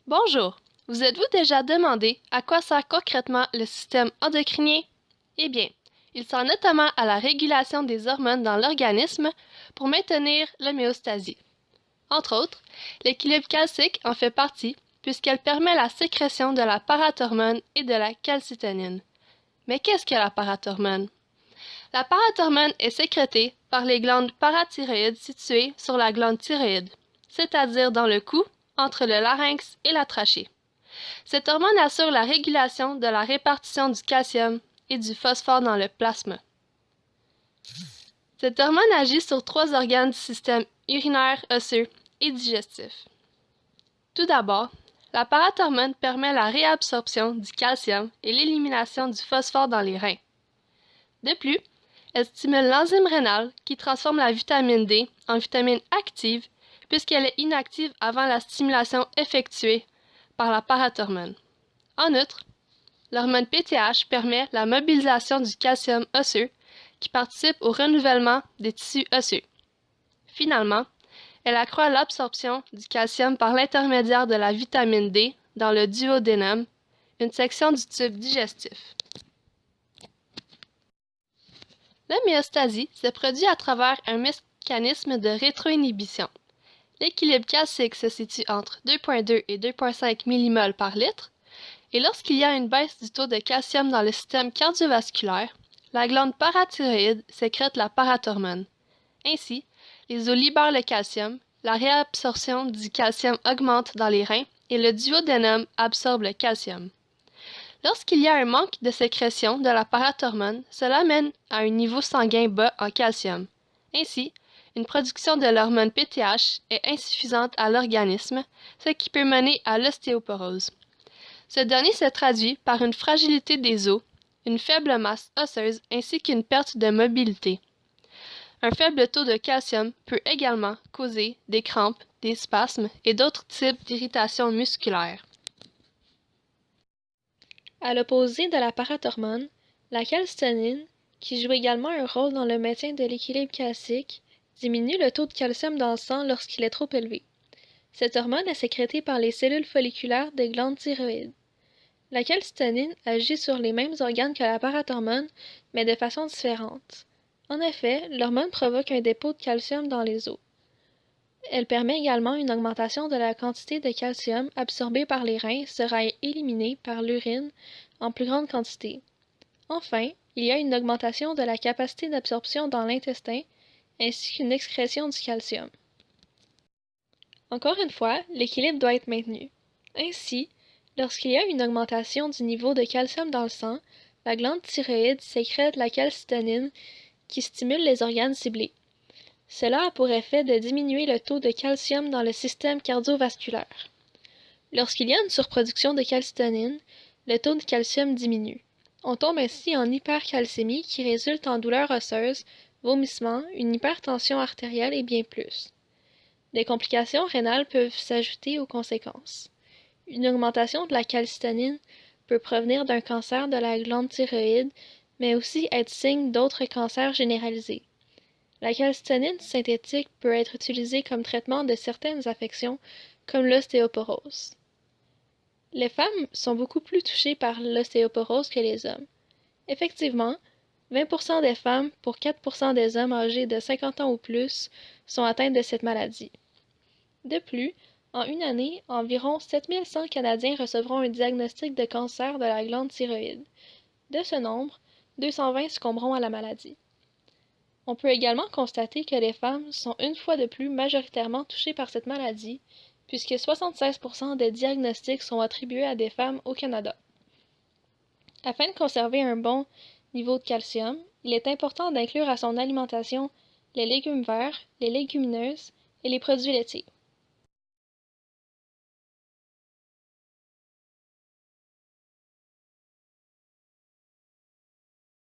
Bonjour! Vous êtes-vous déjà demandé à quoi sert concrètement le système endocrinien? Eh bien, il sert notamment à la régulation des hormones dans l'organisme pour maintenir l'homéostasie. Entre autres, l'équilibre calcique en fait partie puisqu'elle permet la sécrétion de la parathormone et de la calcitonin. Mais qu'est-ce que la parathormone? La parathormone est sécrétée par les glandes parathyroïdes situées sur la glande thyroïde, c'est-à-dire dans le cou, entre le larynx et la trachée. Cette hormone assure la régulation de la répartition du calcium et du phosphore dans le plasma. Cette hormone agit sur 3 organes du système urinaire, osseux et digestif. Tout d'abord, la parathormone permet la réabsorption du calcium et l'élimination du phosphore dans les reins. De plus, elle stimule l'enzyme rénale qui transforme la vitamine D en vitamine active puisqu'elle est inactive avant la stimulation effectuée par la parathormone. En outre, l'hormone PTH permet la mobilisation du calcium osseux qui participe au renouvellement des tissus osseux. Finalement, elle accroît l'absorption du calcium par l'intermédiaire de la vitamine D dans le duodénum, une section du tube digestif. L'homéostasie se produit à travers un mécanisme de rétroinhibition. L'équilibre calcique se situe entre 2,2 et 2,5 mmol par litre, et lorsqu'il y a une baisse du taux de calcium dans le système cardiovasculaire, la glande parathyroïde sécrète la parathormone. Ainsi, les os libèrent le calcium, la réabsorption du calcium augmente dans les reins et le duodénum absorbe le calcium. Lorsqu'il y a un manque de sécrétion de la parathormone, cela mène à un niveau sanguin bas en calcium. Ainsi, une production de l'hormone PTH est insuffisante à l'organisme, ce qui peut mener à l'ostéoporose. Ce dernier se traduit par une fragilité des os, une faible masse osseuse ainsi qu'une perte de mobilité. Un faible taux de calcium peut également causer des crampes, des spasmes et d'autres types d'irritations musculaires. À l'opposé de la parathormone, la calcitonine, qui joue également un rôle dans le maintien de l'équilibre calcique, diminue le taux de calcium dans le sang lorsqu'il est trop élevé. Cette hormone est sécrétée par les cellules folliculaires des glandes thyroïdes. La calcitonine agit sur les mêmes organes que la parathormone, mais de façon différente. En effet, l'hormone provoque un dépôt de calcium dans les os. Elle permet également une augmentation de la quantité de calcium absorbée par les reins sera éliminée par l'urine en plus grande quantité. Enfin, il y a une augmentation de la capacité d'absorption dans l'intestin ainsi qu'une excrétion du calcium. Encore une fois, l'équilibre doit être maintenu. Ainsi, lorsqu'il y a une augmentation du niveau de calcium dans le sang, la glande thyroïde sécrète la calcitonine qui stimule les organes ciblés. Cela a pour effet de diminuer le taux de calcium dans le système cardiovasculaire. Lorsqu'il y a une surproduction de calcitonine, le taux de calcium diminue. On tombe ainsi en hypercalcémie qui résulte en douleurs osseuses, vomissements, une hypertension artérielle et bien plus. Des complications rénales peuvent s'ajouter aux conséquences. Une augmentation de la calcitonine peut provenir d'un cancer de la glande thyroïde, mais aussi être signe d'autres cancers généralisés. La calcitonine synthétique peut être utilisée comme traitement de certaines affections, comme l'ostéoporose. Les femmes sont beaucoup plus touchées par l'ostéoporose que les hommes. Effectivement, 20% des femmes pour 4% des hommes âgés de 50 ans ou plus sont atteints de cette maladie. De plus, en une année, environ 7100 Canadiens recevront un diagnostic de cancer de la glande thyroïde. De ce nombre, 220 succomberont à la maladie. On peut également constater que les femmes sont une fois de plus majoritairement touchées par cette maladie, puisque 76% des diagnostics sont attribués à des femmes au Canada. Afin de conserver un bon niveau de calcium, il est important d'inclure à son alimentation les légumes verts, les légumineuses et les produits laitiers.